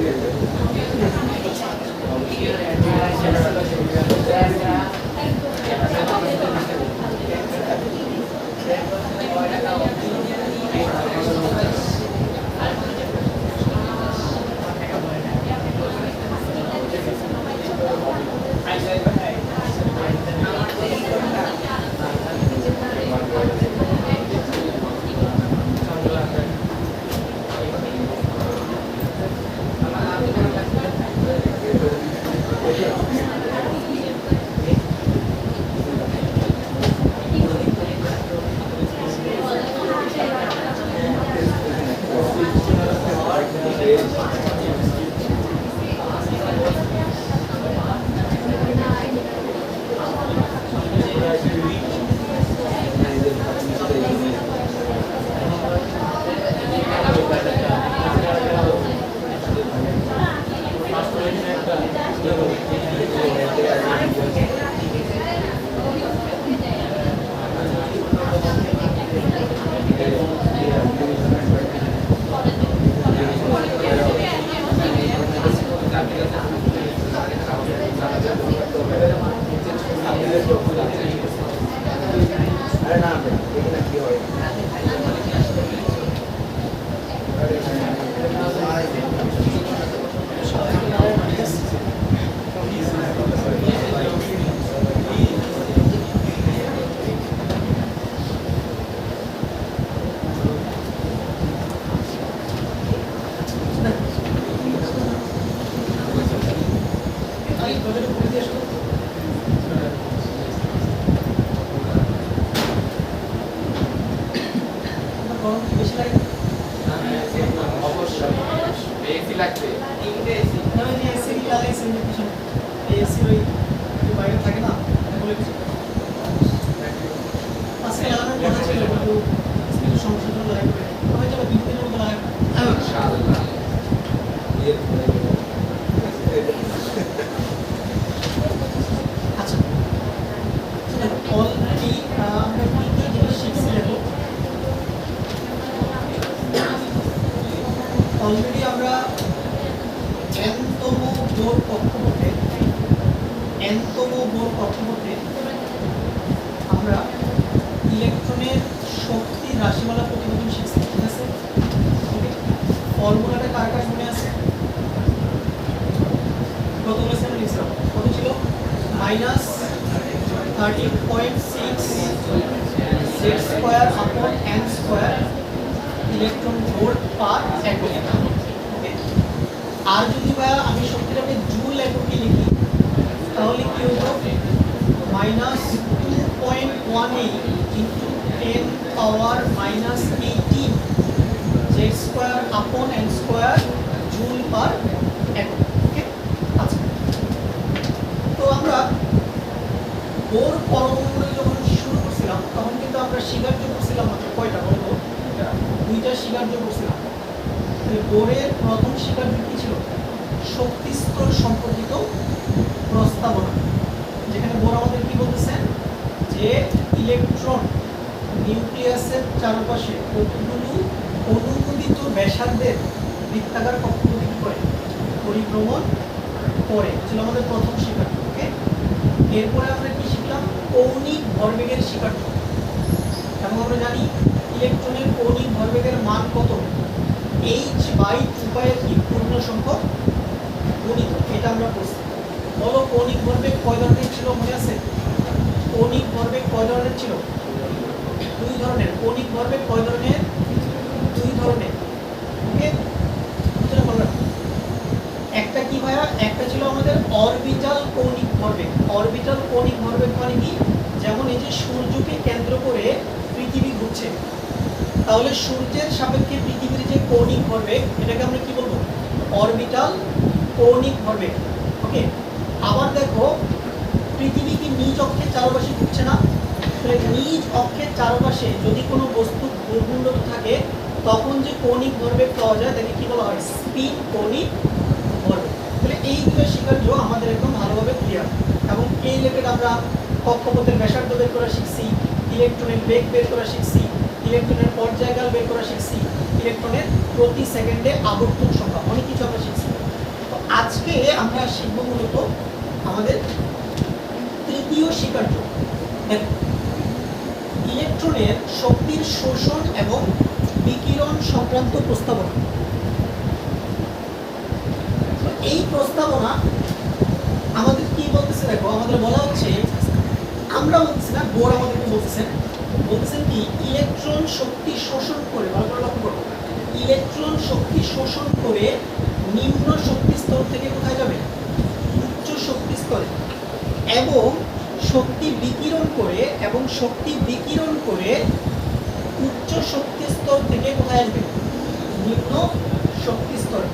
Gracias. Already আমরা nতম bore কক্ষপথে আমরা ইলেকট্রনের শক্তি রাশিমালা প্রতিবেদন শিখছি, ঠিক আছে? ফর্মুলাটা কার কার মনে আছে? কত ক্লাসে আমরা লিখছিলাম? কত ছিল? -13.6 z square upon n square electron volt per second. Okay, আর যদি ভাই আমি শক্তিটাকে জুল এককে লিখি তাহলে কি হলো? -2.18 into 10 power -18 z square upon n square joule per একক। ওকে, আচ্ছা, তো আমরা বোর পরমাণু যখন শুরু করছিলাম তখন কিন্তু আমরা স্বীকার্য করছিলাম মাত্র কয়টা বলবো? দুইটা স্বীকার্য করছিলাম। বোরের প্রথম স্বীকার্য কি ছিল? শক্তি স্তর সম্পর্কিত প্রস্তাবনা, যেখানে বোর আমাদের কি বলতেছেন যে ইলেকট্রন নিউক্লিয়াসের চারপাশে কতগুলো অনুমোদিত ব্যাসার্ধের বৃত্তাকার কক্ষপথে কি করে? পরিভ্রমণ করে, ছিল আমাদের প্রথম স্বীকার্য। ওকে, এরপরে আমরা কি শিখলাম? কৌণিক ভরবেগের স্বীকার্য। এবং আমরা জানি ইলেকট্রনের কৌণিক ভরবেগের মান কত? h/2 এর কি পূর্ণ সংখ্যক গুণিত, এটা আমরা পড়ছি। বলো কৌণিক ভরবেগ কয় ধরনের ছিল, মনে আছে? কৌণিক ভরবেগ কয় ধরনের ছিল? দুই ধরনের। কৌণিক ভরবেগ কয় ধরনের? দুই ধরনের। ওকে, একটা কি ভাইয়া? একটা ছিল আমাদের অরবিটাল কৌণিক ভরবেগ। অরবিটাল কৌণিক ভরবেগ মানে কি? যেমন এই যে সূর্যকে কেন্দ্র করে পৃথিবী ঘুরছে, তাহলে সূর্যের সাপেক্ষে পৃথিবীর যে কৌণিক ভরবেগ এটাকে আমরা কি বলবো? অরবিটাল কৌণিক ভরবেগ। ওকে, আবার দেখো পৃথিবী কি নিজ অক্ষের চারপাশে ঘুরছে না? তাহলে নিজ অক্ষের চারপাশে যদি কোনো বস্তু ঘূর্ণিত থাকে তখন যে কৌণিক ভরবেগ পাওয়া যায় তাকে কি বলা হয়? স্পিন কৌণিক ভরবেগ। তাহলে এই দুটো স্বীকার্য আমাদের একদম ভালোভাবে ক্লিয়ার। এবং এই রিলেটেড আমরা কক্ষপথের ব্যাসার্ধ বের করা শিখছি, ইলেকট্রনের বেগ বের করা শিখছি, ইলেকট্রনের পর্যায়কাল বের করা শিখছি, ইলেকট্রনের প্রতি সেকেন্ডে আবর্তন সংখ্যা, অনেক কিছু আমরা শিখছি। তো আজকে আমরা শিখব মূলত আমাদের তৃতীয় স্বীকার্য, ইলেকট্রনের শক্তির শোষণ এবং বিকিরণ সংক্রান্ত প্রস্তাবনা। এই প্রস্তাবনা আমাদের কি বলতেছে? দেখো আমাদের বলা হচ্ছে, আমরা বলতেছি না, বোর আমাদেরকে বলতেছেন কি ইলেকট্রন শক্তি শোষণ করে, ভালো করে লক্ষ্য করো, ইলেকট্রন শক্তি শোষণ করে নিম্ন শক্তি স্তর থেকে কোথায় যাবে? উচ্চ শক্তি স্তরে, এবং শক্তি বিকিরণ করে উচ্চ শক্তি স্তর থেকে কোথায় আসবে? নিম্ন শক্তি স্তরে।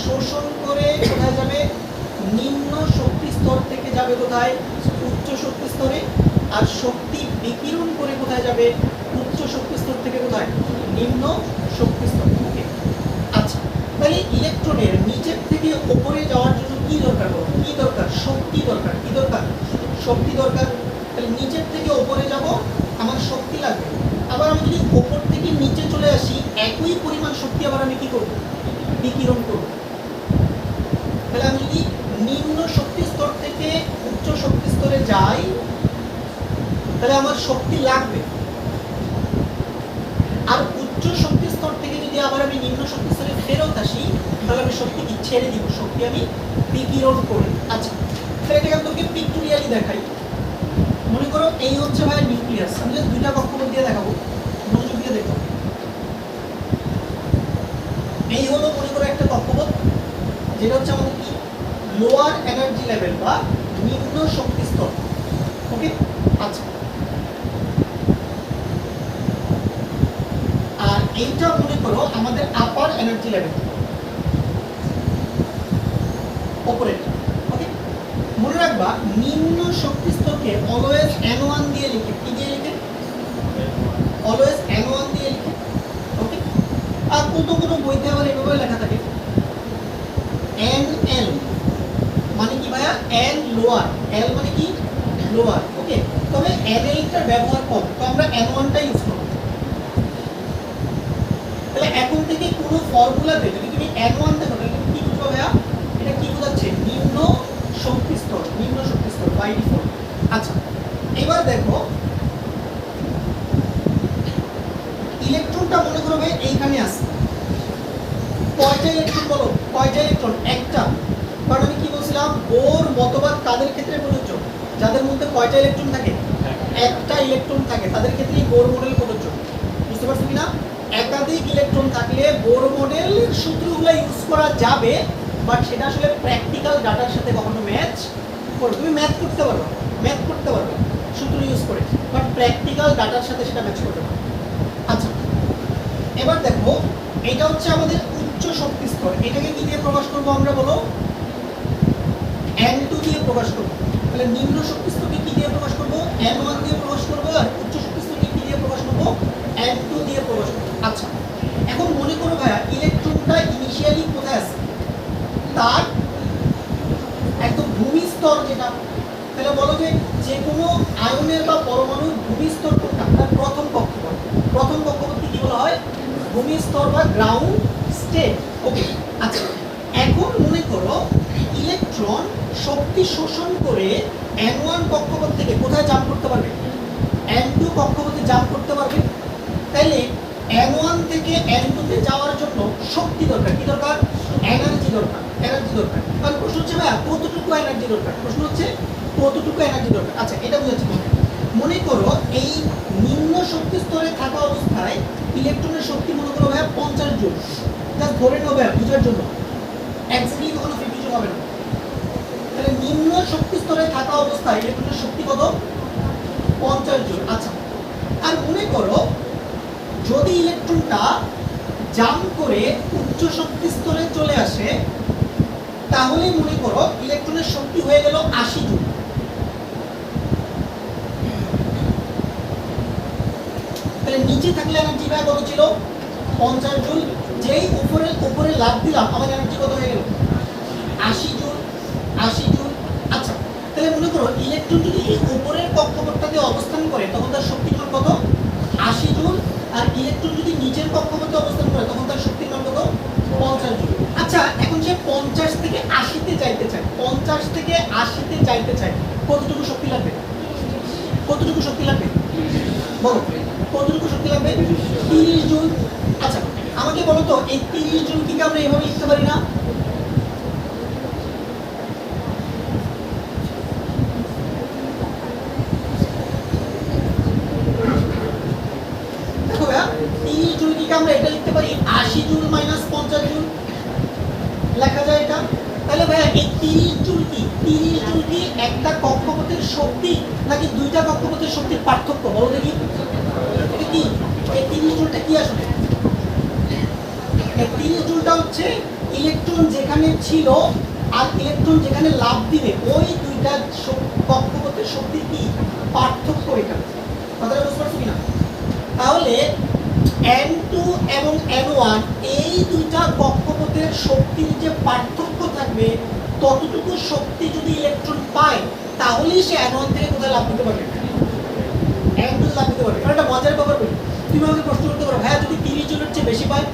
শোষণ করে কোথায় যাবে, নিম্ন শক্তি স্তর থেকে যাবে কোথায়, উচ্চ শক্তি স্তরে। আর শক্তি বিকিরণ করে কোথায় যাবে, উচ্চ শক্তি স্তর থেকে কোথায়, নিম্ন শক্তি স্তর। ওকে, আচ্ছা তাহলে ইলেকট্রনের নিচের থেকে উপরে যাওয়ার জন্য কি দরকার, কি দরকার, শক্তি দরকার। কি দরকার, শক্তি দরকার। তাহলে নিচের থেকে উপরে যাব, আমার শক্তি লাগবে। আবার আমি যদি উপর থেকে নিচে চলে আসি, একই পরিমাণ শক্তি আবার আমি কি করব, বিকিরণ করব। তাহলে আমি যদি নিম্ন শক্তি স্তর থেকে উচ্চ শক্তি স্তরে যাই, তাহলে আমার শক্তি লাগবে। আর উচ্চ শক্তি স্তর থেকে যদি আবার আমি নিম্ন শক্তি স্তরে ফেরত আসি, তাহলে আমি শক্তি কি ছেড়ে দিব, শক্তি আমি বিকিরণ করি। আচ্ছা তাহলে এটাকে আমি তোকে পিকটোরিয়ালি দেখাই। মনে করো এই হচ্ছে ভাই নিউক্লিয়াস। আমি যদি দুইটা কক্ষপথ দিয়ে দেখাবো, মনোযোগ দিয়ে দেখো। এই হলো মনে করো একটা কক্ষপথ, যেটা হচ্ছে আমাদের কি লোয়ার এনার্জি লেভেল বা নিম্ন শক্তি স্তর। ওকে, আচ্ছা আর এইটা মনে করো আমাদের আপার এনার্জি লেভেল, উপরের। ওকে, মনে রাখবা নিম্ন শক্তি স্তরকে অলওয়েজ n1 দিয়ে লিখে, কি দিয়ে লিখে, অলওয়েজ n1 দিয়ে লিখে। ওকে, আর কোনো বইতে আবার এভাবে লেখা থাকে nl, মানে কি ভাইয়া, n লোয়ার, l মানে কি লোয়ার। ওকে, তবে nl টার ব্যবহার কম, তো আমরা n1 টা ইউজ করব। তাহলে এখন থেকে কোনো ফর্মুলাতে যদি তুমি n1 দেখো, তাহলে কি বুঝবে ভাইয়া, এটা কি বোঝাচ্ছে, নিম্ন শক্তি স্তর, নিম্ন শক্তি স্তর বাই ডিফল্ট। আচ্ছা এবার দেখো ইলেকট্রনটা মনে করো ভাই এইখানে আছে। কয়টা ইলেকট্রন বলো, কয়টা ইলেকট্রন, একটা। কারণ আমি কি বলছিলাম, বোর মতবাদ কাদের ক্ষেত্রে প্রযোজ্য, যাদের মধ্যে কয়টা ইলেকট্রন থাকে, একটা ইলেকট্রন থাকে, তাদের ক্ষেত্রেই বোর মডেল প্রযোজ্য। বুঝতে পারছো কিনা, একাধিক ইলেকট্রন থাকলে বোর মডেল সূত্রগুলো ইউজ করা যাবে, বাট সেটা আসলে প্র্যাকটিক্যাল ডাটার সাথে কখনো ম্যাচ করবে। তুমি ম্যাথ করতে পারবে, ম্যাথ করতে পারবে সূত্র ইউজ করে, বাট প্র্যাকটিক্যাল ডাটার সাথে সেটা ম্যাচ করতে পারবে। আচ্ছা এবার দেখো এটা হচ্ছে আমাদের উচ্চ শক্তি স্তর। এটাকে কি দিয়ে প্রকাশ করবো আমরা, বলো, n2 দিয়ে প্রকাশ করব। তাহলে নিম্ন শক্তি স্তরকে কি দিয়ে প্রকাশ করব, n1 দিয়ে প্রকাশ করব। আর উচ্চ শক্তি স্তরকে কি দিয়ে প্রকাশ করব, n2 দিয়ে প্রকাশ করব। আচ্ছা এখন মনে করো ভাইয়া ইলেকট্রনটা ইনিশিয়ালি কোথায় আছে, তার একদম ভূমি স্তর যেটা। তাহলে বলো যে কোনো আয়নের বা পরমাণুর ভূমি স্তর কোনটা, তার প্রথম কক্ষপথ। প্রথম কক্ষপথকে কি বলা হয়, ভূমি স্তর বা গ্রাউন্ড স্টেট। ওকে, আচ্ছা এখন মনে করো ইলেকট্রন শক্তি শোষণ করে n1 কক্ষপথ থেকে কোথায় জাম্প করতে পারবে, n2 কক্ষপথে জাম্প করতে পারবে। তাইলে n1 থেকে n2 তে যাওয়ার জন্য শক্তি দরকার, কি দরকার, এনার্জি দরকার, এনার্জি দরকার। কারণ প্রশ্ন হচ্ছে ভাই কতটুকু এনার্জি দরকার, প্রশ্ন হচ্ছে কতটুকু এনার্জি দরকার। আচ্ছা এটা বুঝাচ্ছি। মনে করো এই নিম্ন শক্তি স্তরে থাকা অবস্থায় ইলেকট্রনের শক্তি মনে করো ভাইয়া 50 জুল। জাস্ট ধরে নাও ভাইয়া বুঝার জন্য, এক্স্যাক্টলি কখনো 50 জুল হবে না। তাহলে নিম্ন শক্তি স্তরে থাকা অবস্থায় ইলেকট্রনের শক্তি কত, 50 জুল। আচ্ছা আর মনে করো যদি ইলেকট্রনটা জাম্প করে উচ্চ শক্তি স্তরে চলে আসে, তাহলে মনে করো ইলেকট্রনের শক্তি হয়ে গেল 80 জুল। তাহলে নিচে থাকলে এনার্জি ভাই কত ছিল, 50 জুল। যেই উপরে লাফ দিলাম আমার এনার্জি কত হয়ে গেল, 80 জুল, 80 জুল। আচ্ছা তাহলে মনে করো ইলেকট্রন যদি এই উপরের কক্ষপথটাতে অবস্থান করে তখন তার শক্তির মান কত, 80 জুল। আর ইলেকট্রন যদি নিচের কক্ষপথে অবস্থান করে তখন তার শক্তির মান কত, 50 জুল। আচ্ছা এখন সে 50 থেকে 80 তে যাইতে চায়, 50 থেকে 80 তে যাইতে চায়, কতটুকু শক্তি লাগবে, কতটুকু শক্তি লাগবে বলো, কতটুকু শক্তি লাগবে, 30 জুল। আচ্ছা আমাকে বলো তো এই 30 জুল কি আমরা এভাবে লিখতে পারি না, দেখো ভাইয়া 30 জুল কি আমরা এটা লিখতে পারি 80 জুল মাইনাস 50 জুল, লেখা যায় এটা। তাহলে ভাইয়া এই 30 জুল কি, 30 জুল কি একটা কক্ষপথের শক্তি নাকি দুইটা কক্ষপথের শক্তির পার্থক্য, বলো দেখি এটা কি, এই 30 জুলটা কি আসলে, এই 30 জুলটা হচ্ছে ইলেকট্রন যেখানে ছিল আর ইলেকট্রন যেখানে লাফ দিবে ওই দুইটা কক্ষপথের শক্তির কি পার্থক্য এখানে, কথাটা বুঝতে পারছো কিনা? তাহলে N2 এবং N1 এই দুইটা কক্ষপথের শক্তির যে পার্থক্য থাকবে ততটুকু শক্তি যদি ইলেকট্রন পায় তাহলেই সে N1 থেকে কোথায় লাফ দিতে পারবে, N2 লাফ দিতে পারবে। কারণ একটা মজার ব্যাপার বলি, তুমি আমাকে প্রশ্ন করতে পারো ভাইয়া যদি 30 জনের চেয়ে বেশি পায়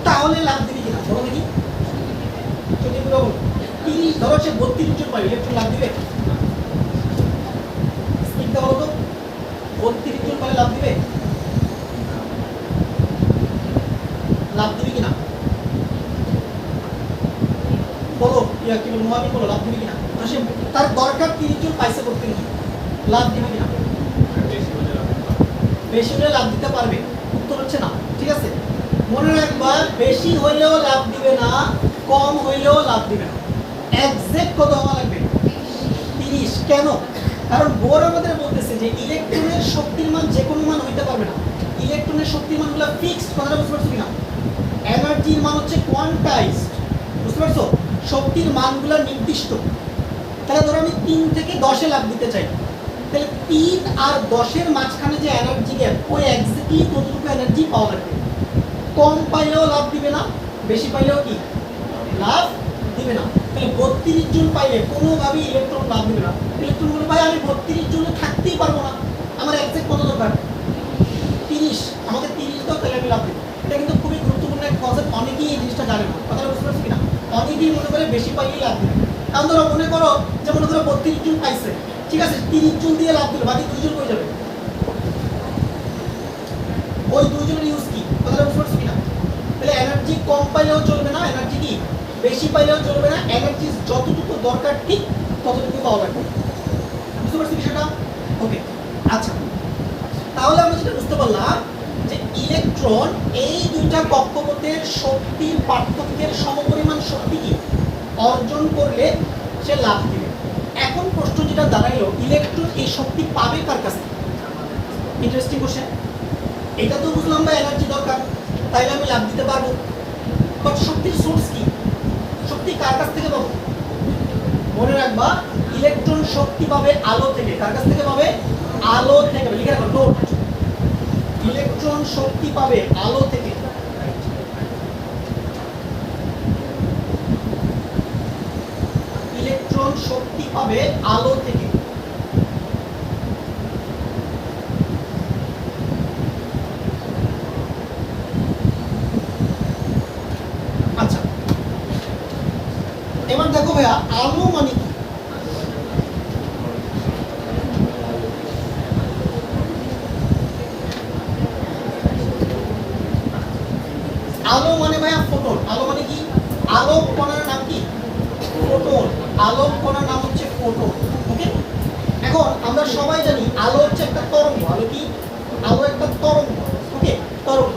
তাহলে লাভ দিবি কিনা, বলো দেখি যদি বলো 30, ধরো সে 32 জন পায় ইলেকট্রন লাভ দিবে, স্পিডটা বলো তো 32 জন পায় লাভ দিবে, লাভ দিবি কিনা বলো, ইয়া কি বলবো আমি, বলো লাভ দিবি কিনা? সে তার দরকার 30 জন পাইছে 32 জন, লাভ দিবে কিনা? বেশি হলে লাভ দিতে পারবে, উত্তর হচ্ছে না। ঠিক আছে, মনে রাখবা বেশি হইলেও লাভ দিবে না, কম হইলেও লাভ দিবে না, এক্সাক্ট কত হওয়া লাগবে 30। কেন? কারণ বোর আমাদের বলতেছে যে ইলেকট্রনের শক্তির মান যে কোনো মান হইতে পারবে না, ইলেকট্রনের শক্তির মানগুলো ফিক্সড, কথাটা বুঝতে পারছো কিনা? এনার্জির মান হচ্ছে কোয়ান্টাইজড, বুঝতে পারছো? শক্তির মানগুলো নির্দিষ্ট। তাহলে ধরো আমি 3 থেকে 10-এ লাভ দিতে চাই, তাহলে 3 আর 10-এর মাঝখানে যে এনার্জি গ্যাপ ওই এক্স্যাক্টলি ততটুকু এনার্জি পাওয়া লাগবে। কম পাইলেও লাভ দিবে না, বেশি পাইলেও কি লাভ দিবে না। তাহলে 32 জন পাইলে কোনোভাবেই ইলেকট্রন লাভ দিবে না। ইলেকট্রন বলে ভাই আমি 32 জনে থাকতেই পারবো না, আমার এক্সাক্ট কত দরকার 30, আমাকে 30 দাও তাহলে আমি লাভ দেবো। এটা কিন্তু খুবই গুরুত্বপূর্ণ এক কনসেপ্ট, অনেকেই এই জিনিসটা জানে না, কথাটা বুঝতে পারছি কিনা? অনেকেই মনে করে বেশি পাইলেই লাভ দিবে। কারণ ধরো মনে করো যে মনে করো 32 জন পাইছে, ঠিক আছে 30 জন দিয়ে লাভ দিল, বাকি 2 জন হয়ে যাবে, ওই 2 জনের ইউজ কি, কথাটা বুঝতে পারছি কিনা? তাহলে এনার্জি কম পাইলেও চলবে না, এনার্জি কি বেশি পাইলেও চলবে না, এনার্জি যতটুকু দরকার ঠিক ততটুকু পাওয়া লাগবে। বুঝতে পারছি বিষয়টা? ওকে, আচ্ছা তাহলে আমরা যেটা বুঝতে পারলাম যে ইলেকট্রন এই দুইটা কক্ষপথের শক্তির পার্থক্যের সমপরিমাণ শক্তি কি অর্জন করলে সে লাভ দিবে। এখন প্রশ্ন যেটা দাঁড়াইলো, ইলেকট্রন এই শক্তি পাবে কার কাছ থেকে? Interesting question. এটা তো বুঝলাম বা এনার্জি দরকার, তাইলে আমি লাভ দিতে পারবো, বাট শক্তির সোর্স কি? শক্তি কার কাছ থেকে পাবো? মনে রাখবা ইলেকট্রন শক্তি পাবে আলো থেকে। কার কাছ থেকে পাবে? আলো থেকে। লিখে রাখো নোট, ইলেকট্রন শক্তি পাবে আলো থেকে। ইলেকট্রন শক্তি পাবে আলো থেকে। আচ্ছা এবার দেখো ভাইয়া আলো মানে কি? আলো মানে ভাইয়া ফোটন। আলো মানে কি? আলোক কণার নাম কি? ফোটন। আলোক কণার নাম হচ্ছে ফোটন। ওকে, এখন আমরা সবাই জানি আলো হচ্ছে একটা তরঙ্গ। আলো কি? আলো একটা তরঙ্গ। ওকে, তরঙ্গ।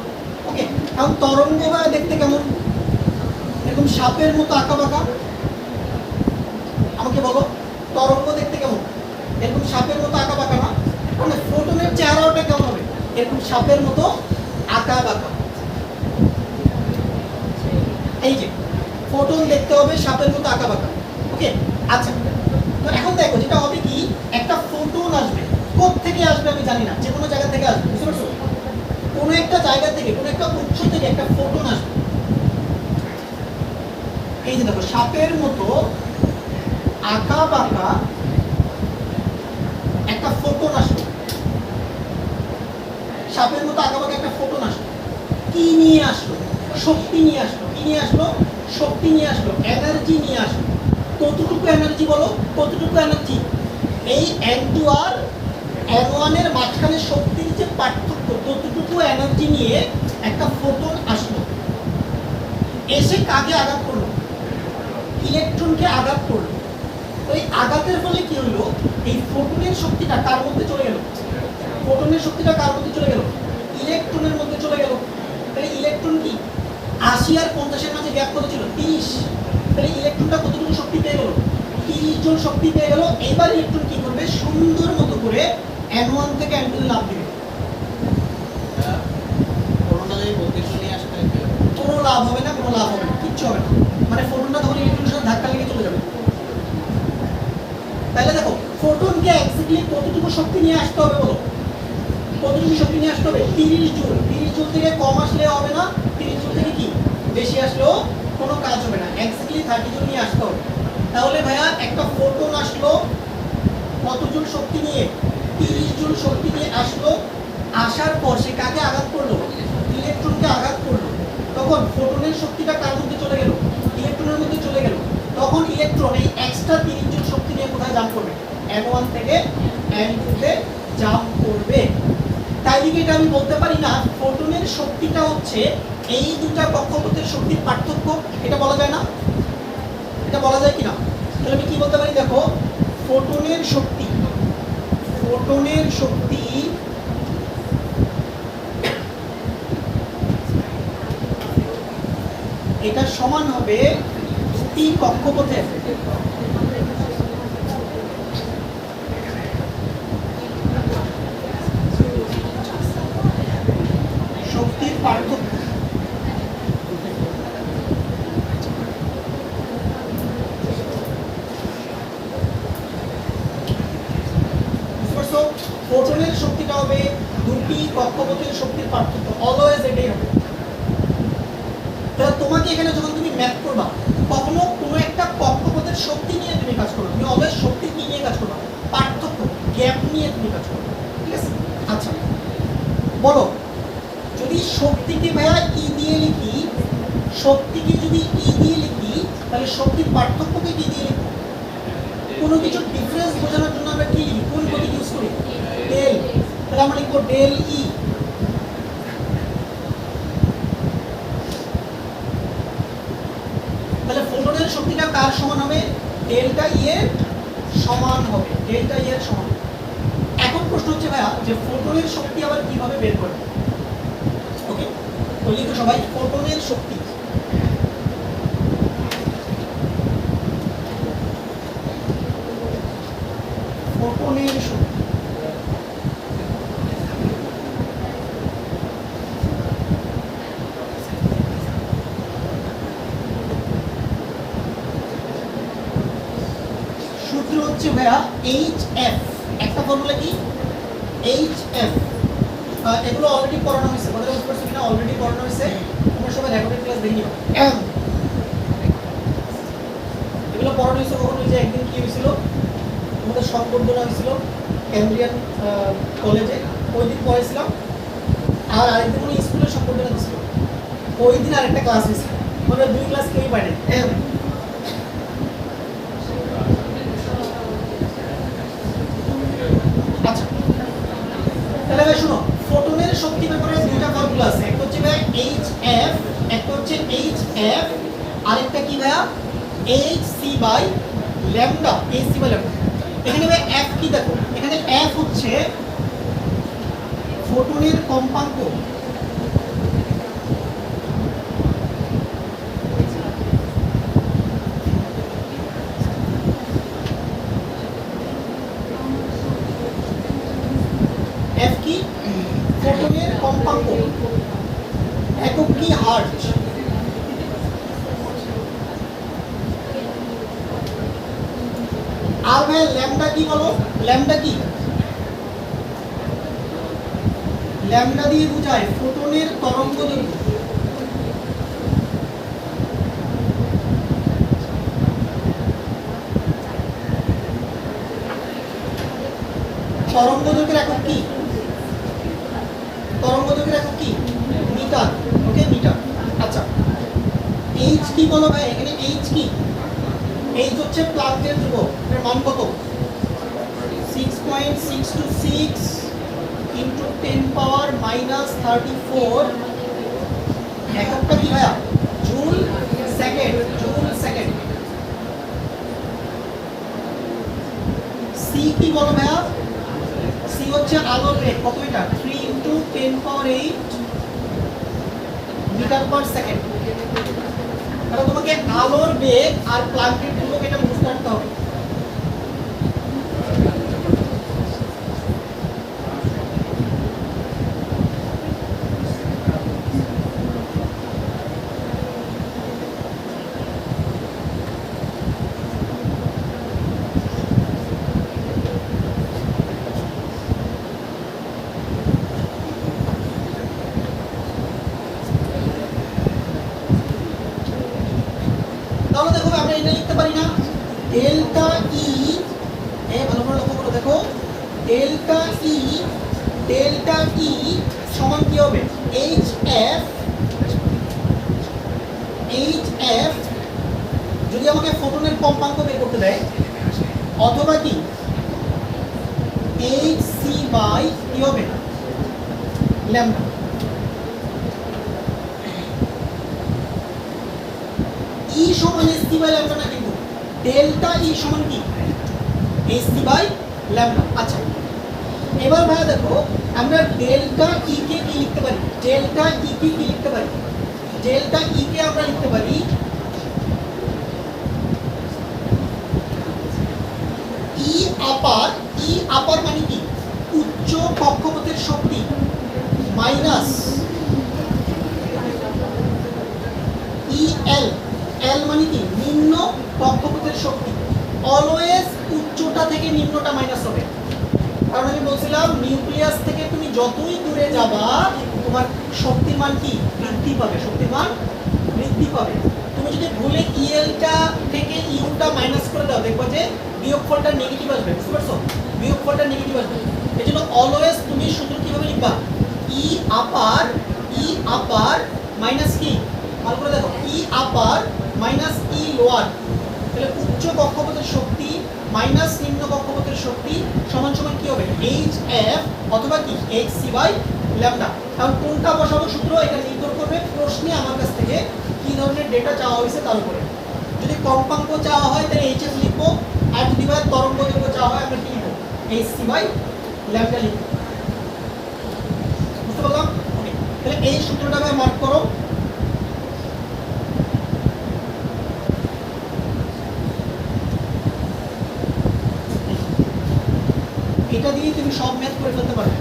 ওকে, এখন তরঙ্গ ভাইয়া দেখতে কেমন? এরকম সাপের মতো আঁকা বাঁকা? আমাকে বলো তরঙ্গ দেখতে কেমন? এরকম সাপের মতো আঁকা বাঁকা না? মানে ফোটনের চেহারাটা কেমন হবে? এরকম সাপের মতো আঁকা বাঁকা। এই যে ফোটন দেখতে হবে সাপের মতো আঁকা বাঁকা। ওকে, আচ্ছা তো এখন দেখো যেটা হবে কি, একটা ফোটন আসবে, কোত্থেকে আসবে আমি জানি না, যে কোনো জায়গা থেকে আসবে। বুঝতে পারছো? কোনো একটা জায়গা থেকে, কোনো একটা উৎস থেকে একটা ফোটন আসবে। এই যে দেখো সাপের মতো আঁকা বাঁকা একটা ফোটন আসলো, সাপের মতো আঁকা বাঁকা একটা ফোটন আসলো। কি নিয়ে আসলো? শক্তি নিয়ে আসলো। কি নিয়ে আসলো? শক্তি নিয়ে আসলো, এনার্জি নিয়ে আসলো। কতটুকু এনার্জি বলো? কতটুকু এনার্জি? এই N2 আর N1 এর মাঝখানে শক্তির যে পার্থক্য, ততটুকু এনার্জি নিয়ে একটা ফোটন আসলো। এসে কাকে আঘাত করলো? ইলেকট্রনকে আঘাত করলো। তো এই আঘাতের ফলে কি হলো? এই ফোটনের শক্তিটা কার মধ্যে চলে গেল? ফোটনের শক্তিটা কার মধ্যে চলে গেল? ইলেকট্রনের মধ্যে চলে গেল। তাহলে ইলেকট্রন কি 80 আর 50-এর মাঝে গ্যাপ কত ছিল? 30। তাহলে ইলেকট্রনটা কতটুকু শক্তি পেয়ে গেল? 30 জন শক্তি পেয়ে গেল। এবার ইলেকট্রন কি করবে? সুন্দর মতো করে N1 থেকে N2 লাভ দিবে। কোনো লাভ হবে না, কোনো লাভ হবে না। শক্তি নিয়ে আসতে হবে বলো, কতটুকু শক্তি নিয়ে আসতে হবে? 30 জুল। 30 জুল থেকে কম আসলে হবে না, 30 জুল থেকে কি বেশি আসলেও কোনো কাজ হবে না, এক্স্যাক্টলি 30 জুল নিয়ে আসতে হবে। তাহলে ভাইয়া একটা ফোটন আসলো কত জুল শক্তি নিয়ে? 30 জুল শক্তি নিয়ে আসলো। আসার পর সে কাকে আঘাত করলো? ইলেকট্রনকে আঘাত করলো। তখন ফোটনের শক্তিটা কার মধ্যে চলে গেল? ইলেকট্রনের মধ্যে চলে গেল। তখন ইলেকট্রন এই এক্সট্রা 30 জুল শক্তি নিয়ে কোথায় জাম্প করবে? N1 থেকে N2 তে জাম্প করবে। তাই দিকে এটা আমি বলতে পারি না ফোটনের শক্তিটা হচ্ছে এই দুটা কক্ষপথের শক্তির পার্থক্য, এটা বলা যায় না? এটা বলা যায় কিনা? তাহলে আমি কি বলতে পারি দেখো, ফোটনের শক্তি, ফোটনের শক্তি এটা সমান হবে দুটি কক্ষপথের শক্তির পার্থক্য। ফোটনের শক্তিটা হবে দুটি কক্ষপথের শক্তির পার্থক্য, অলওয়েজ এটাই হবে। তাহলে তোমাকে এখানে যখন তুমি ম্যাথ করবা, কখনো কোনো একটা কক্ষপথের শক্তি নিয়ে তুমি কাজ করবে, তুমি অলওয়েজ শক্তি কি নিয়ে কাজ করবা? পার্থক্য, গ্যাপ নিয়ে তুমি কাজ করবে, ঠিক আছে? আচ্ছা বলো, যদি শক্তিকে ভাইয়া ই দিয়ে লিখি, শক্তিকে যদি ই দিয়ে লিখি তাহলে শক্তির পার্থক্যকে কি দিয়ে লিখি? কোনো কিছু ডিফারেন্স বোঝানোর জন্য আমরা কি লিখি, কোন প্রতীক ইউজ করি? ডেল। তাহলে আমরা লিখবো ডেল ই। তাহলে ফোটনের শক্তিটা কার সমান হবে? ডেল্টা ই এর সমান হবে, ডেল্টা ই এর সমান। এখন প্রশ্ন হচ্ছে ভাইয়া যে ফোটনের শক্তি আবার কিভাবে বের করবে? ওকে, তো লিখো সবাই ফোটনের শক্তি। ফোটনের শক্তি সূত্র হচ্ছে ভাইয়া HF। একটা ফর্মুলা কি? HF। এগুলো অলরেডি পড়ানো হয়েছে, কথাটা বুঝতে পারছো কিনা? অলরেডি পড়ানো হয়েছে, তোমরা সবাই রেকর্ডেড ক্লাস দেখে নিও। এগুলো পড়ানো হয়েছে কখন? যে একদিন কি হয়েছিল, আমাদের সংবর্ধনা হয়েছিল ক্যামব্রিয়ান কলেজে, ওই দিন পড়েছিলাম। আর আরেকদিন উনি স্কুলে সংবর্ধনা দিয়েছিল, ওই দিন আরেকটা ক্লাস হয়েছিল, মানে 2 ক্লাস কেউই পারেন। আচ্ছা তাহলে ভাই শোনো, ফোটনের শক্তি ব্যাপারে দুইটা ফর্মুলা আছে, একটা হচ্ছে ভাই HF, একটা হচ্ছে HF, আরেকটা কি ভাইয়া? HC by lambda, HC by lambda. এখানে ভাই F কি দেখো, এখানে F হচ্ছে ফোটনের কম্পাঙ্ক, F কি? ফোটনের কম্পাঙ্ক, একক কি? হার্টজ। আর ভাই ল্যামডা কি বলো? ল্যামডা কি? ল্যামডা দিয়ে বোঝায় ফোটনের তরঙ্গ দৈর্ঘ্য। তরঙ্গ দৈর্ঘ্যের একক কি? তরঙ্গ দৈর্ঘ্যের একক কি? মিটার। ওকে, মিটার। আচ্ছা এইচ কি বলো ভাই? এখানে এইচ কি? এইচ হচ্ছে প্লাঙ্কের ধ্রুবক, এর মান কত? 6.626 ইনটু 10 পাওয়ার -34। এককটা কি ভাইয়া? Joule second, joule second. C কি বলো ভাইয়া? সি হচ্ছে আলোর বেগ, কত এটা? 3 ইনটু 10 পাওয়ার 8 মিটার পার সেকেন্ড। তাহলে তোমাকে আলোর বেগ আর প্লাঙ্কের ধ্রুবক এটা বুঝতে রাখতে হবে। ডেল্টা ই, ভালো করে লক্ষ্য করে দেখো, ডেল্টা ই সমান কি হবে, এইচ এফ যদি আমাকে ফোটনের কম্পাঙ্ক বের করতে দেয়, অথবা কি এইচ সি বাই কি হবে ল্যামডা। ই সমান এইচ সি বাই ল্যামডা না, কিন্তু ডেল্টা ই সমান কি এইচ সি বাই ল্যামডা। আচ্ছা এবার ভাইয়া দেখো, আমরা ডেল্টা ই কে কি লিখতে পারি, ডেল্টা ই কে কি লিখতে পারি, ডেল্টা ই কে আমরা লিখতে পারি ই আপার মানে কি উচ্চ কক্ষপথের শক্তি মাইনাস ই এল মানে কি নিম্ন কক্ষপথের শক্তি। অলওয়েজ উচ্চটা থেকে নিম্নটা মাইনাস হবে, কারণ আমি বলছিলাম নিউক্লিয়াস থেকে তুমি যতই দূরে যাবা তোমার শক্তির মান কি বৃদ্ধি পাবে, শক্তির মান বৃদ্ধি পাবে। তুমি যদি ভুলে ইএলটা থেকে ইউটা মাইনাস করে দাও, দেখবা যে বিয়োগফলটা নেগেটিভ আসবে, বুঝতে পারছো, বিয়োগফলটা নেগেটিভ আসবে। এজন্য অলওয়েজ তুমি সূত্র কিভাবে লিখবা, ই আপার মাইনাস কি, ভালো করে দেখো, ই আপার মাইনাস ই লোয়ার, তাহলে উচ্চ কক্ষপথের শক্তি মাইনাস নিম্ন কক্ষপথের শক্তি সমান সমান কি হবে, এইচ এফ অথবা কি এইচ সি বাই ল্যামডা। কারণ কোনটা বসাবো সূত্র এটা নির্ভর করবে প্রশ্নে আমার কাছ থেকে কি ধরনের ডেটা চাওয়া হয়েছে তার উপরে। যদি কম্পাঙ্ক চাওয়া হয় তাহলে এইচ এফ লিখবো, আর যদি ভাই তরঙ্গ দৈর্ঘ্য চাওয়া হয় আমরা কি লিখবো, এইচ সি বাই ল্যামডা লিখবো। বুঝতে পারলাম? ওকে, তাহলে এই সূত্রটা ভাই মার্ক করো। এটা দিয়ে তুমি সব ম্যাথ করে ফেলতে পারবে।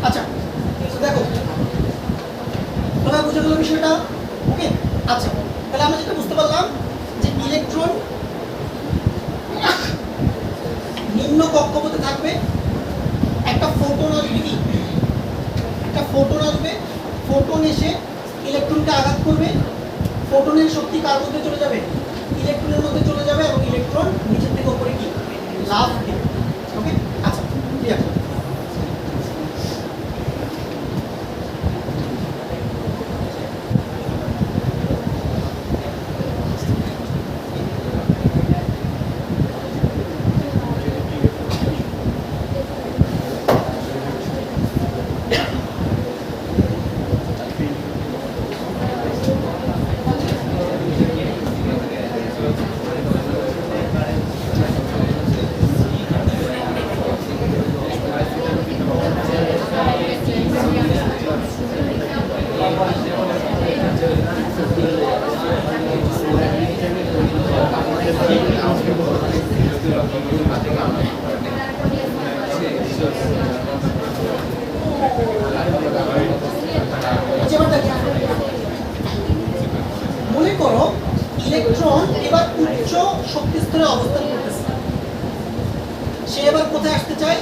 আচ্ছা দেখো তোমরা বুঝে গেল বিষয়টা, ওকে। আচ্ছা তাহলে আমরা যেটা বুঝতে পারলাম যে ইলেকট্রন নিম্ন কক্ষপথে থাকবে, একটা ফোটন আসবে, কি একটা ফোটন আসবে, ফোটন এসে ইলেকট্রনকে আঘাত করবে, ফোটনের শক্তি কার মধ্যে চলে যাবে, ইলেকট্রনের মধ্যে চলে যাবে, এবং ইলেকট্রন নিচের থেকে উপরে কি লাফ দিবে। ওকে আচ্ছা ক্লিয়ার। মনে করো ইলেকট্রন এবার উচ্চ শক্তি স্তরে অবস্থান করতেছে, সে এবার কোথায় আসতে চায়,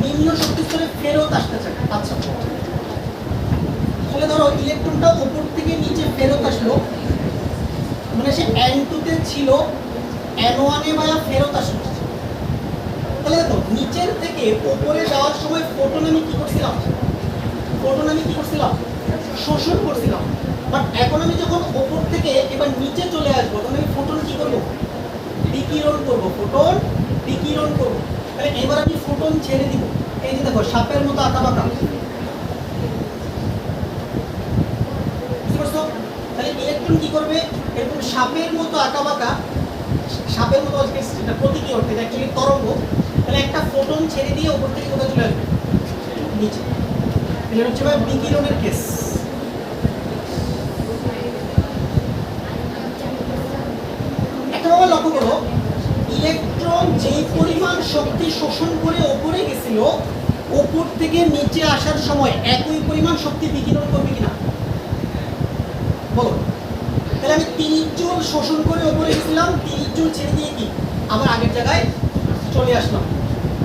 নিম্ন শক্তি স্তরে ফেরত আসতে চায়। আচ্ছা তাহলে ধরো ইলেকট্রনটা উপর থেকে নিচে ফেরত আসলো, মানে সে N2 তে ছিল, N1 এ ভায়া ফেরত আসলো। তাহলে দেখো নিচের থেকে উপরে যাওয়ার সময় ফোটন আমি কি করছিলাম, শোষণ করছিলাম। বাট এখন আমি যখন উপর থেকে এবার নিচে চলে আসবো, তখন আমি ফোটন কি করবো, বিকিরণ করবো, ফোটন বিকিরণ করবো। তাহলে এবার আমি ফোটন ছেড়ে দিব, এই যে দেখো সাপের মতো আঁকাবাঁকা, বুঝতে পারছো? তাহলে ইলেকট্রন কি করবে, এরকম সাপের মতো আঁকাবাঁকা, সাপের মতো এটা প্রতীকী অর্থে অ্যাকচুয়ালি তরঙ্গ। তাহলে একটা ফোটন ছেড়ে দিয়ে উপর থেকে কোথায় চলে আসবে, নিচে। এটা হচ্ছে ভাই বিকিরণের কেস। তোমরা লক্ষ্য করো ইলেকট্রন যেই পরিমাণ শক্তি শোষণ করে উপরে গেছিল উপর থেকে নিচে আসার সময় একই পরিমাণ শক্তি বিকিরণ করবে কিনা বলো। তাহলে আমি 30 জুল শোষণ করে উপরে গেছিলাম, 30 জুল ছেড়ে দিয়ে কি আবার আগের জায়গায় চলে আসলাম।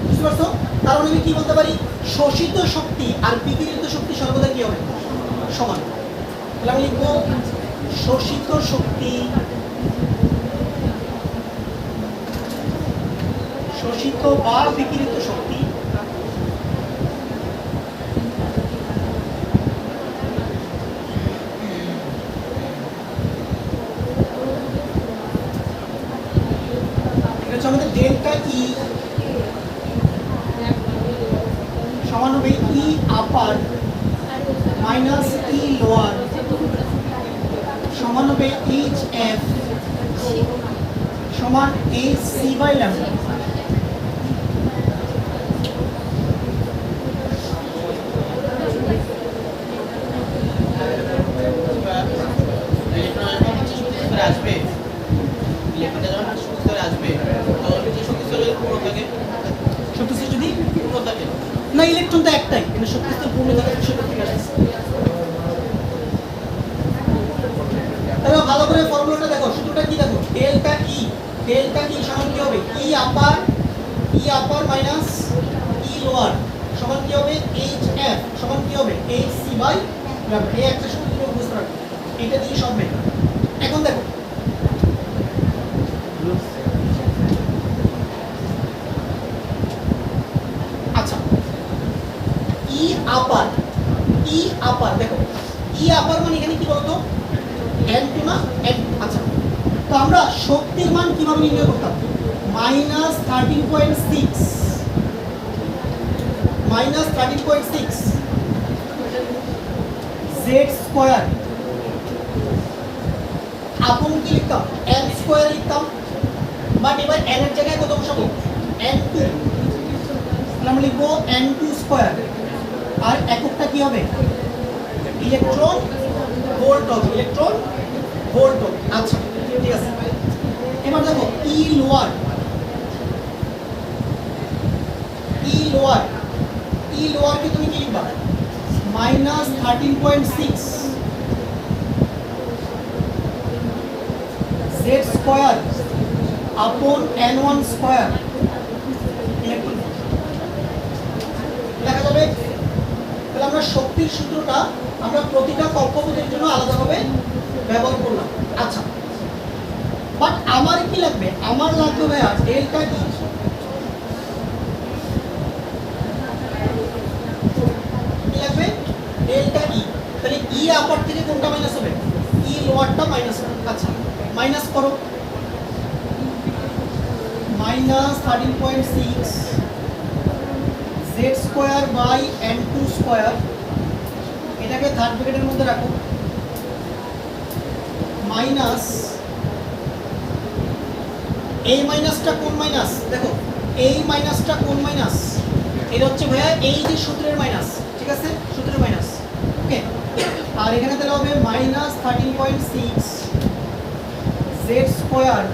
বুঝতে পারছো? কারণ আমি কি বলতে পারি, শোষিত শক্তি আর বিকিরিত শক্তি সর্বদা কি হবে, সমান। তাহলে আমি লিখবো শোষিত শক্তি, শোষিত বা বিকিরিত শক্তি আমাদের ডেল্টা ই সমান হবে ই আপার মাইনাস ই লোয়ার সমান হবে এইচ এফ সমান এইচ সি বাই ল্যামডা। আসবে ইলেকট্রনটা যখন শক্তিস্তরে আসবে তখন কি শক্তিস্তর যদি পূর্ণ থাকে, শক্তিস্তর যদি পূর্ণ থাকে না, ইলেকট্রন তো একটাই কিন্তু শক্তিস্তর পূর্ণ থাকে বিষয়টা ঠিক আছে। তাহলে ভালো করে ফর্মুলাটা দেখো, সূত্রটা কি দেখো, ডেল্টা ই সমান কি হবে ই আপার মাইনাস ই লোয়ার সমান কি হবে এইচ এফ সমান কি হবে এইচ সি বাই ল্যামডা। এই একটা সূত্র তুমি বুঝতে পারবে, এটা দিয়ে সব বের। এখন দেখো আচ্ছা ই আপার দেখো ই আপার মানে এখানে কি বলতো n2 না n। আচ্ছা তো আমরা শক্তির মান কিভাবে নির্ণয় করতাম, -13.6 z স্কয়ার আপন কি লিখতাম n স্কয়ার লিখতাম, বাট এবার n এর জায়গায় কত বসাবো n2, তাহলে আমরা লিখবো n2 স্কয়ার আর এককটা কি হবে ইলেকট্রন ভোল্ট হবে, ইলেকট্রন ভোল্ট হবে। আচ্ছা ঠিক আছে, এবার দেখো ই লোয়ার কে তুমি কি লিখবা -13.6 z স্কয়ার আপন n1 স্কয়ার ইলেকট্রন লেখা যাবে। তাহলে আমরা শক্তির সূত্রটা আমরা প্রতিটা কক্ষপথের জন্য আলাদাভাবে ব্যবহার করলাম। আচ্ছা বাট আমার কি লাগবে, আমার লাগবে ভাইয়া ডেল্টা ই, কি লাগবে ডেল্টা ই। তাহলে ই আপার থেকে কোনটা মাইনাস হবে, ই লোয়ারটা মাইনাস হবে। আচ্ছা মাইনাস করো, -13.6 z square by n2 square, এটাকে থার্ড ব্র্যাকেটের মধ্যে রাখো, মাইনাস এই মাইনাসটা কোন মাইনাস দেখো, এই মাইনাসটা কোন মাইনাস, এটা হচ্ছে ভাইয়া এই যে সূত্রের মাইনাস, ঠিক আছে সূত্রের মাইনাস, ওকে। আর এখানে তাহলে হবে -13.6 z স্কয়ার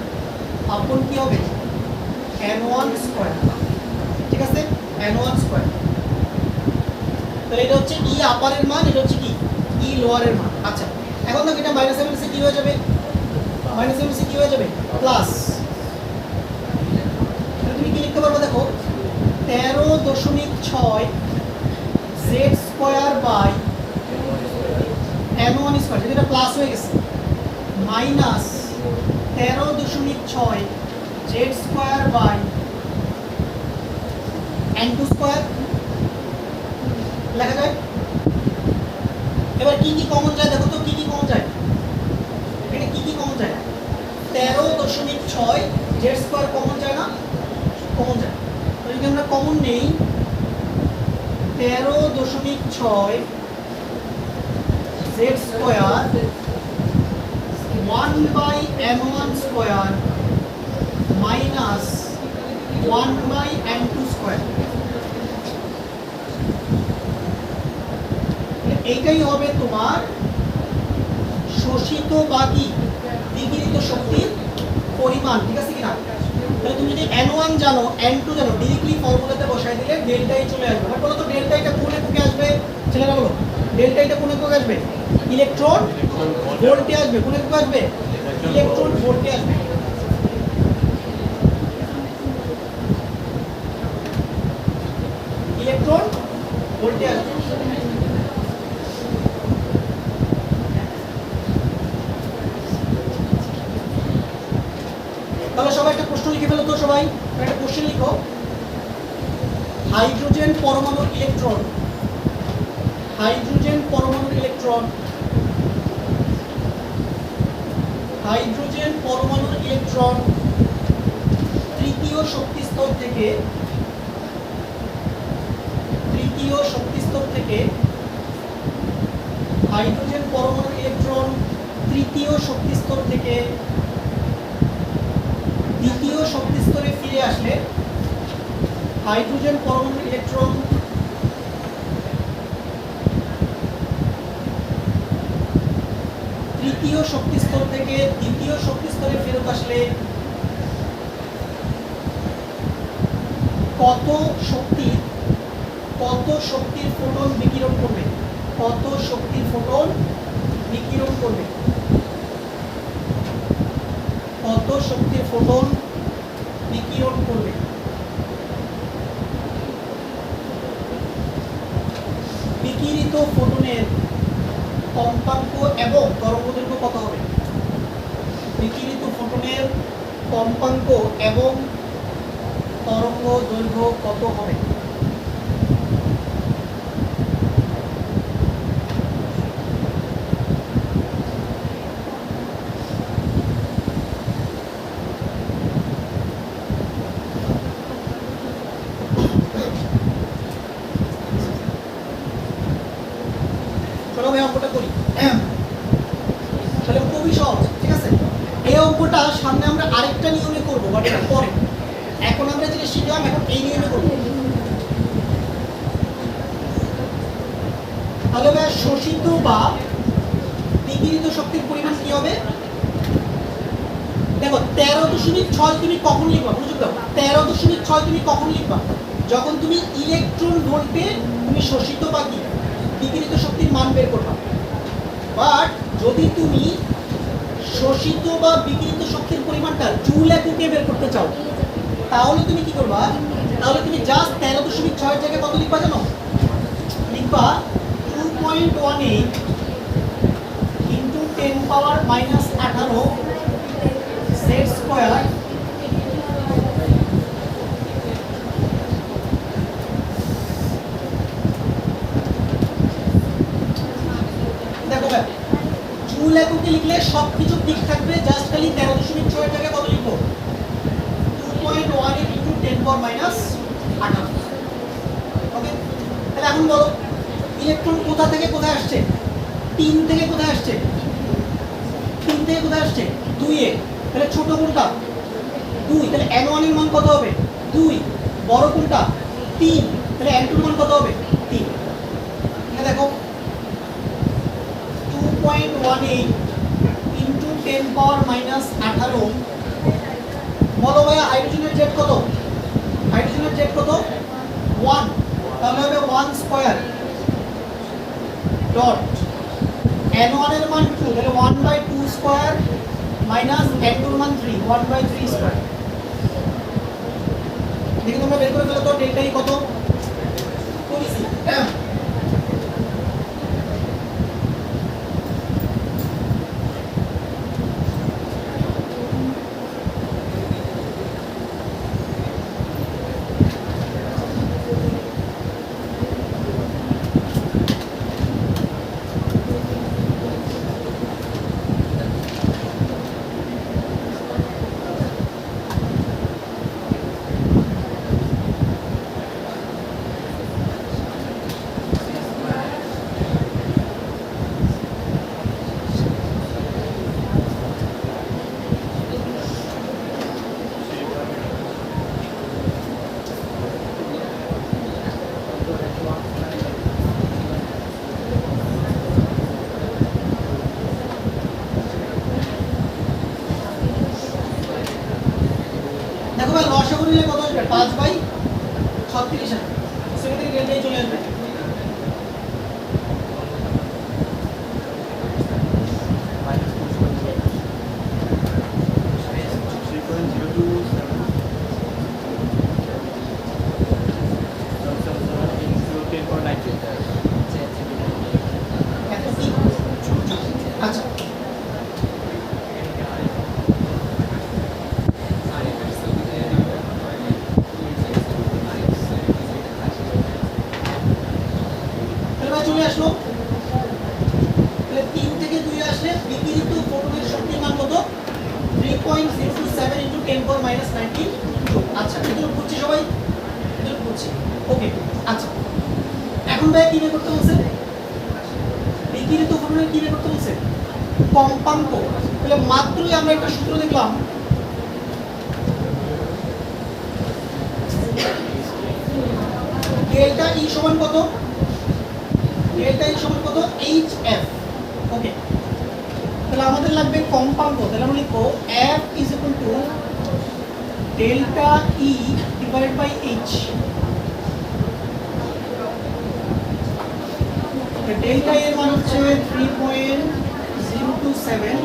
আপন কি হবে n1 স্কয়ার, ঠিক আছে n1 স্কয়ার। তাহলে এটা হচ্ছে ই আপারের মান, এটা হচ্ছে কি ই লোয়ারের মান। আচ্ছা এখন দেখো এটা মাইনাস এর নিচে কি হয়ে যাবে, মাইনাস এর নিচে কি হয়ে যাবে প্লাস, তুমি কি লিখতে পারবে দেখো 13.6 z square by n1 square, যেটা প্লাস হয়ে গেছে minus 13.6 z square by n2 square লেখা যায়। এবার কি কি কমন যায় দেখো তো, কি কি কমন যায়, এটা কি কি কমন যায়, 13.6 z স্কয়ার কমন যায় না, কমন যায়। তো যদি আমরা কমন নেই 13.6 z square 1/n1 square minus 1/n2 square, এইটাই হবে তোমার শোষিত বা কি বিকিরিত শক্তির পরিমাণ, ঠিক আছে কিনা? তাহলে তুমি যদি n1 জানো n2 জানো ডিরেক্টলি ফর্মুলাতে বসায় দিলে ডেল্টা ই চলে আসবে। বাট বলো তো ডেল্টা এটা কোন এককে আসবে? ছেলেরা বলো ডেল্টা এটা কোন এককে আসবে? ইলেকট্রন ভোল্টে আসবে। কোন এককে আসবে? ইলেকট্রন ভোল্টে আসবে। ইলেকট্রন ভোল্টে আসবে। তাহলে সবাই একটা প্রশ্ন লিখে ফেলো তো, সবাই একটা কোশ্চেন লিখো। হাইড্রোজেন পরমাণুর ইলেকট্রন, হাইড্রোজেন পরমাণুর ইলেকট্রন, হাইড্রোজেন পরমাণুর ইলেকট্রন তৃতীয় শক্তি স্তর থেকে, তৃতীয় শক্তি স্তর থেকে হাইড্রোজেন পরমাণুর ইলেকট্রন তৃতীয় শক্তি স্তর থেকে দ্বিতীয় শক্তি স্তরে ফিরে আসলে হাইড্রোজেন পরমাণুর ইলেকট্রন তৃতীয় শক্তি স্তর থেকে দ্বিতীয় শক্তি স্তরে ফেরত আসলে কত শক্তির ফোটন বিকিরণ করবে? কত শক্তির ফোটন বিকিরণ করবে? কত শক্তির ফোটন বিকিরণ করবে? বিকিরিত ফোটনের কম্পাঙ্ক এবং তরঙ্গদৈর্ঘ্য কত হবে? বিকিরিত ফোটনের কম্পাঙ্ক এবং তরঙ্গদৈর্ঘ্য কত হবে? চলো ভাই অঙ্কটা করি। তাহলে খুবই সহজ, ঠিক আছে? এই অঙ্কটা সামনে আমরা আরেকটা নিয়মে করব, বাট এটা পরে। এখন আমরা যেটা শিখলাম এখন এই নিয়মে করব। তাহলে ভাই শোষিত বা বিকিরিত শক্তির পরিমাণ কি হবে? দেখো 13.6 তুমি কখন লিখবা? মনোযোগ দাও। 13.6 তুমি কখন লিখবা? যখন তুমি ইলেকট্রন ভোল্টে তুমি শোষিত বা কি বিকিরিত শক্তির মান বের করবা। বাট যদি তুমি শোষিত বা বিকিরিত শক্তির পরিমাণটা জুল এককে বের করতে চাও, তাহলে তুমি কি করবা? তাহলে তুমি জাস্ট 13.6 এর জায়গায় কত লিখবা জানো? লিখবা 2.18 ইনটু 10 পাওয়ার -18 সেট স্কয়ার দেখো ভাই জুল এককে লিখলে সবকিছু ঠিক থাকবে, জাস্ট খালি 13.6 এর জায়গায় কত লিখবো? 2.18 ইনটু 10 পাওয়ার -18। ওকে, তাহলে এখন বলো ইলেকট্রন কোথা থেকে কোথায় আসছে? 3 থেকে কোথায় আসছে? 3 থেকে কোথায় আসছে? 2 এ। তাহলে ছোট কোনটা? 2। তাহলে n1 এর মান কত হবে? 2। বড় কোনটা? 3। তাহলে n2 এর মান কত হবে? 3। এখানে দেখো 2.18 ইনটু 10 পাওয়ার -18। বলো ভাইয়া হাইড্রোজেনের জেড কত? হাইড্রোজেনের জেড কত? 1। তাহলে হবে 1 স্কয়ার ডট n1 এর মান 2, তাহলে 1/2 স্কয়ার মাইনাস n2 এর মান 3, 1/3 স্কয়ার। দেখি তোমরা বের করে ফেলো তো ডেল্টা ই কত? করেছি। আচ্ছা তাহলে ভাই চলে আসলো। তাহলে 3 থেকে 2 আসলে বিকিরিত ফোটনের শক্তির মান কত? 3.027 ইনটু 10 পাওয়ার মাইনাস 19 জুল। আচ্ছা এগুলো বুঝছি সবাই, এগুলো বুঝছি। ওকে আচ্ছা এখন ভাই কি বের করতে বলছে? বিকিরিত ফোটনের কি বের করতে বলছে? কম্পাঙ্ক। তাহলে মাত্রই আমরা একটা সূত্র দেখলাম, ডেল্টা ই সমান কত? ডেল্টা ই সমান কত? HF। ওকে তাহলে আমাদের লাগবে কম্পাঙ্ক। তাহলে আমরা লিখবো F is equal to delta E divided by H। Delta এর মান হচ্ছে 3.027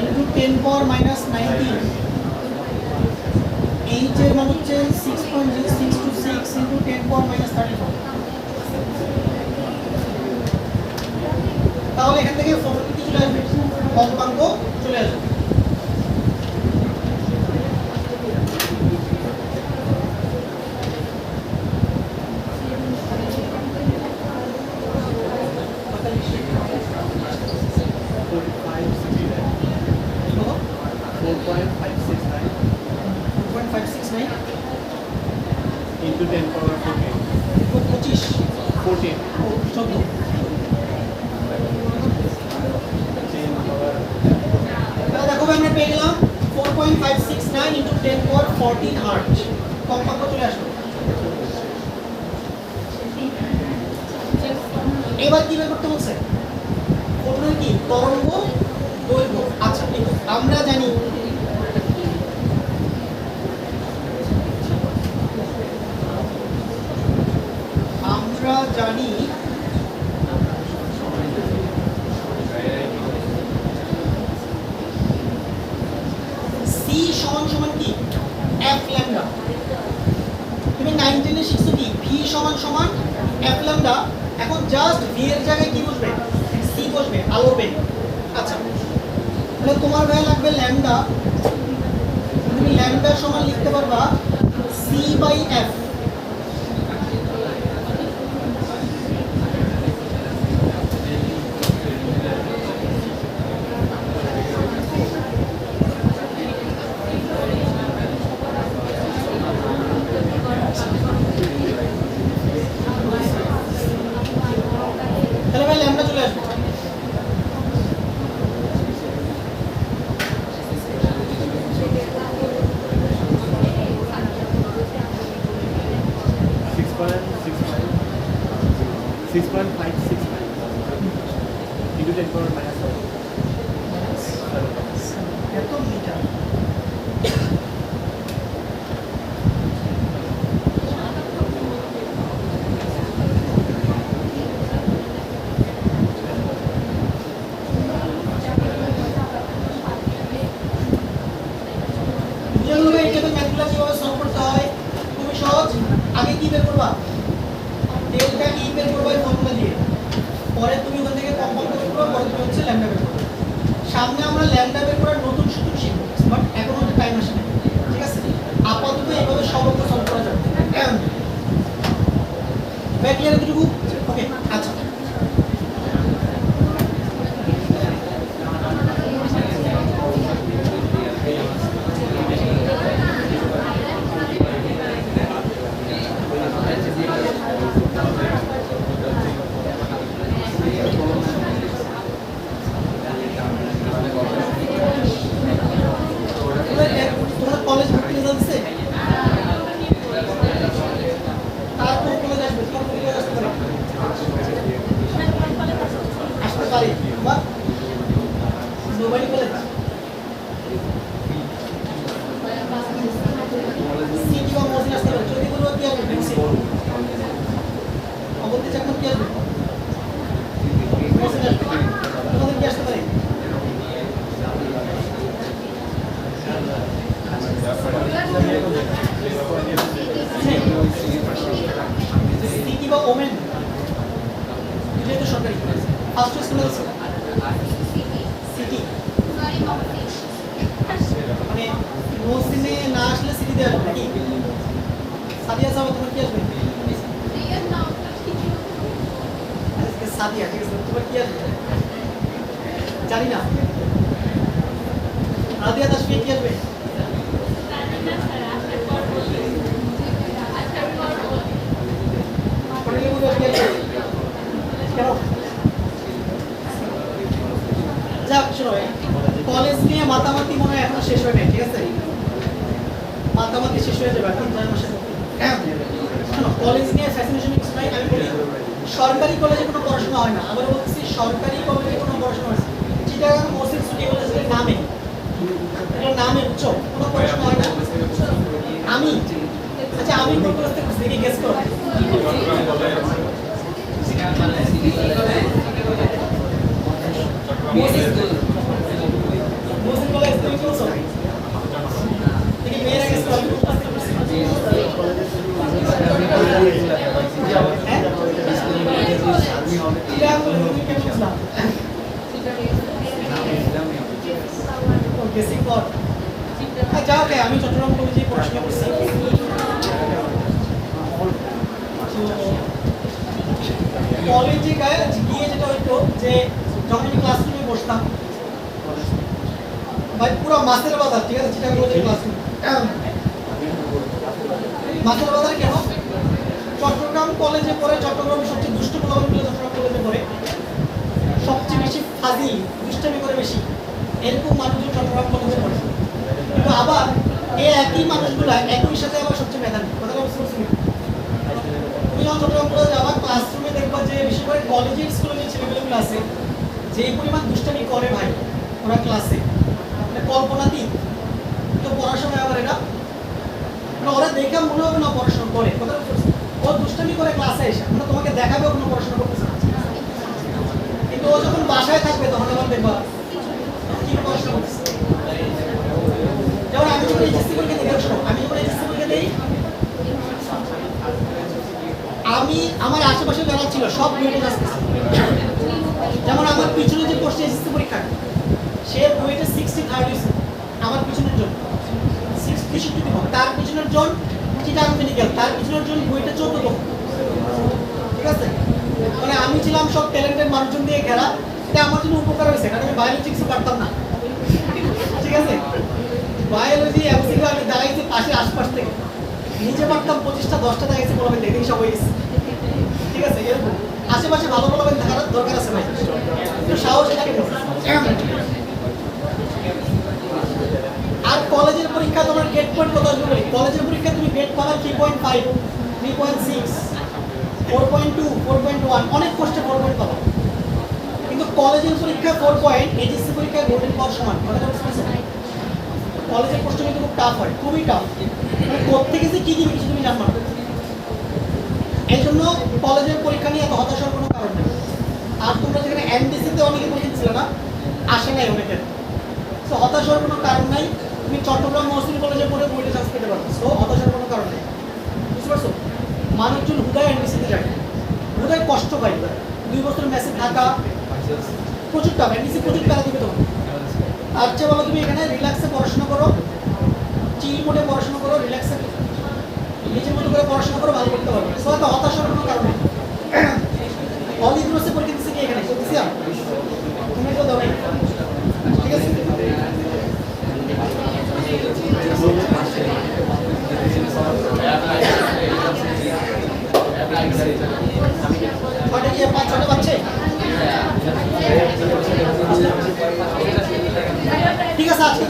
ইনটু 10 পাওয়ার মাইনাস 19। H এর মান হচ্ছে 6.0626 ইনটু 10 পাওয়ার মাইনাস 34। তাহলে এখান থেকে ফোটন কি চলে আসবে? কম্পাঙ্ক চলে আসবে। into 10 power 14. 25 14. 14 তাহলে দেখো ভাই আমরা পেয়ে গেলাম 4.569 ইনটু 10 পাওয়ার 14 হার্টজ। কম্পাঙ্ক চলে আসলো। এবার কি বের করতে বলছে? ফোটনের কি তরঙ্গ দৈর্ঘ্য। আচ্ছা দেখো আমরা জানি সি সমান সমান কি এফ ল্যামডা। তুমি 19 এ শিখছো কি ভি সমান সমান এফ ল্যামডা। এখন জাস্ট ভি এর জায়গায় কি বসবে? সি বসবে, আলোর বেগ। আচ্ছা তাহলে তোমার ভাই লাগবে ল্যামডা। তুমি ল্যামডা সমান লিখতে পারবা সি বাই এফ। তাহলে ভাই ল্যামডা চলে আসবে। Six point five six nine into 10 power minus 7. এত মিটার। যেগুলো এই টাইপের ম্যাথগুলো কিভাবে সলভ করতে হয় খুবই সহজ। আগে কি বের করবা? ডেল্টা ই বের করবা এই ফর্মুলা দিয়ে। পরে তুমি ওখান থেকে কম্পাউন্ড বের করবা, পরে তুমি হচ্ছে ল্যামডা বের করবা। সামনে আমরা ল্যামডা বের করার নতুন সূত্র শিখব, বাট এখন আমাদের টাইম আসে না। ঠিক আছে, আপাতত এইভাবে সহজ সলভ করা যাবে। ব্যাক ক্লিয়ার এতটুকু? ওকে আচ্ছা তোমার কলেজ ভর্তি রেজাল্ট দিছে? তার কোন কলেজ আসবে? তোমার কোন কলেজ আসতে পারে? আসতে পারে বা নোবাডি কলেজ সিটি বা মসজিদ আসতে পারে। যদি কোনো কি আসবে? বেশি অবন্তি চাকমা কি আসবে? মসজিদ আসবে। তোমাদের কি আসতে পারে? সিটি বা ওমেন যেহেতু সরকারি ফার্স্ট স্কুলে আছে দিয়ে আসবে নাকি? সাদিয়া সাহেব তোমার কি আসবে? আজকে সাদিয়া, ঠিক আছে, তোমার কি আসবে? জানি না। রাদিয়া তাসফিয়া কি আসবে? পড়লে মনে হয় কি আসবে? কেন? যাক শোনো, কলেজ নিয়ে মাতামাতি মনে হয় এখনো শেষ হয় নাই, ঠিক আছে? মাতামাতি শেষ হয়ে যাবে এখন 9 মাসের মধ্যে। শোনো, কলেজ নিয়ে ফ্যাসিনেশন কিছু নাই। আমি বলি সরকারি কলেজে কোনো পড়াশোনা হয় না। আবার বলছি সরকারি কলেজে কোনো পড়াশোনা হয় না। চিটাগাং মসজিদ সিটি কলেজের নামে, এটার নামে উচ্চ কোনো পড়াশোনা হয় না। আমি আচ্ছা আমি কোন কলেজ থেকে দেখি গেস করো। মসজিদ কলেজ তুমি কি বলছো? দেখি মেয়েরা গেস করো। হ্যাঁ? চিটাগাং কলেজ তুমি কেন বুঝলা? গেসিং কর। আচ্ছা ওকে, আমি চট্টগ্রাম কলেজে পড়াশোনা করছি। কলেজে গিয়ে যেটা হইতো যে যখন আমি ক্লাসরুমে বসতাম, ভাই পুরো মাছের বাজার, ঠিক আছে, চিটাগাং কলেজের ক্লাসরুম মাছের বাজার। কেন? চট্টগ্রাম কলেজে পড়ে, চট্টগ্রামের সবচেয়ে দুষ্ট পোলাপানগুলো চট্টগ্রাম কলেজে পড়ে, সবচেয়ে বেশি ফাজিল দুষ্টামি করে বেশি, এরকম মানুষজন চট্টগ্রাম কলেজে পড়ে। কিন্তু আবার এই একই মানুষগুলা একই সাথে আবার সবচেয়ে মেধাবী। কথাটা বুঝতে পারছি? তুমি যখন চট্টগ্রাম কলেজে আবার ক্লাসরুমে দেখবা যে বেশি করে কলেজের স্কুলে যে ছেলেমেয়েগুলো আছে, যে পরিমাণ দুষ্টামি করে ভাই ওরা ক্লাসে, মানে কল্পনাতীত। তো পড়াশোনায় আবার এটা মানে ওরা দেখে মনে হবে না পড়াশোনা করে। কথাটা বুঝতে পারছি? ও দুষ্টামি করে ক্লাসে এসে মানে তোমাকে দেখাবে কোনো পড়াশোনা করতেছে না, কিন্তু ও যখন বাসায় থাকবে তখন আবার দেখবা কি পড়াশোনা করতেছে। যেমন আমি যখন এইচএসসি পরীক্ষা দিই, আমি যখন এইচএসসি পরীক্ষা দিই, আমি আমার আশেপাশে যারা ছিল সব বুয়েটে আসতেছে। যেমন আমার পিছনে যে বসছে এইচএসসি পরীক্ষা, সে বুয়েটে 63rd হয়েছে আমার পিছনের জন, 63 দিব। তার পিছনের জন চিটাগাং মেডিকেল, তার পিছনের জন বুয়েটে 14 ঠিক আছে? মানে আমি ছিলাম সব ট্যালেন্টেড মানুষজন দিয়ে ঘেরা। এটা আমার জন্য উপকার হয়েছে, কারণ আমি বায়োলজি কিছু পারতাম না, ঠিক আছে? বায়োলজি এমসিকিউ আমি দাঁড়াইছি পাশে আশপাশ থেকে, নিজে পারতাম 25টা 10টা দাঁড়াইছি, বলবেন দেখেই সব হয়ে গেছে, ঠিক আছে? এরকম আশেপাশে ভালো বলবেন থাকার দরকার আছে ভাই, একটু সাহস থাকে। আর কলেজের পরীক্ষা তোমার গেট পয়েন্ট কত আসবে বলি? কলেজের পরীক্ষা তুমি গেট পাবা 3.5, 3.6, 4.2, 4.1, অনেক কষ্টে 4 পয়েন্ট পাবা। কিন্তু কলেজের পরীক্ষা 4 পয়েন্ট এইচএসসি পরীক্ষা গোল্ডেন পাওয়ার সমান। কলেজের প্রশ্ন কিন্তু খুব টাফ হয়, খুবই টাফ। মানে কোত্থেকে যে কি দিবে কিছু তুমি জানবা না। এই জন্য কলেজের পরীক্ষা নিয়ে এত হতাশার কোনো কারণ নেই। আর তোমরা যেখানে এমডিসিতে অনেকে পরীক্ষা ছিল না, আসে নাই অনেকের, তো হতাশার কোনো কারণ নাই। তুমি চট্টগ্রাম মহসিন কলেজে পড়ে বইটা চান্স পেতে পারো, তো হতাশার কোনো কারণ নেই। বুঝতে পারছো? মানুষজন হুদায় এমডিসিতে যায়, হুদায় কষ্ট পাই। 2 বছর মেসে থাকা প্রচুর টাকা, এমডিসি প্রচুর টাকা দিবে তোমার। আর চেয়ে বলো তুমি এখানে রিল্যাক্সে পড়াশোনা করো, চিল মোডে পড়াশোনা করো, রিল্যাক্সে নিজের মতো করে পড়াশোনা করো, ভালো করতে পারবে। সো এত হতাশার কোনো কারণ নেই। অল ইউনিভার্সিটি পরীক্ষা দিচ্ছে কি এখানে করতেছি আমি, তুমি তো দাও নাই, ঠিক আছে? কয়টা কি 5-6টা বাচ্চা? ঠিক আছে আজকে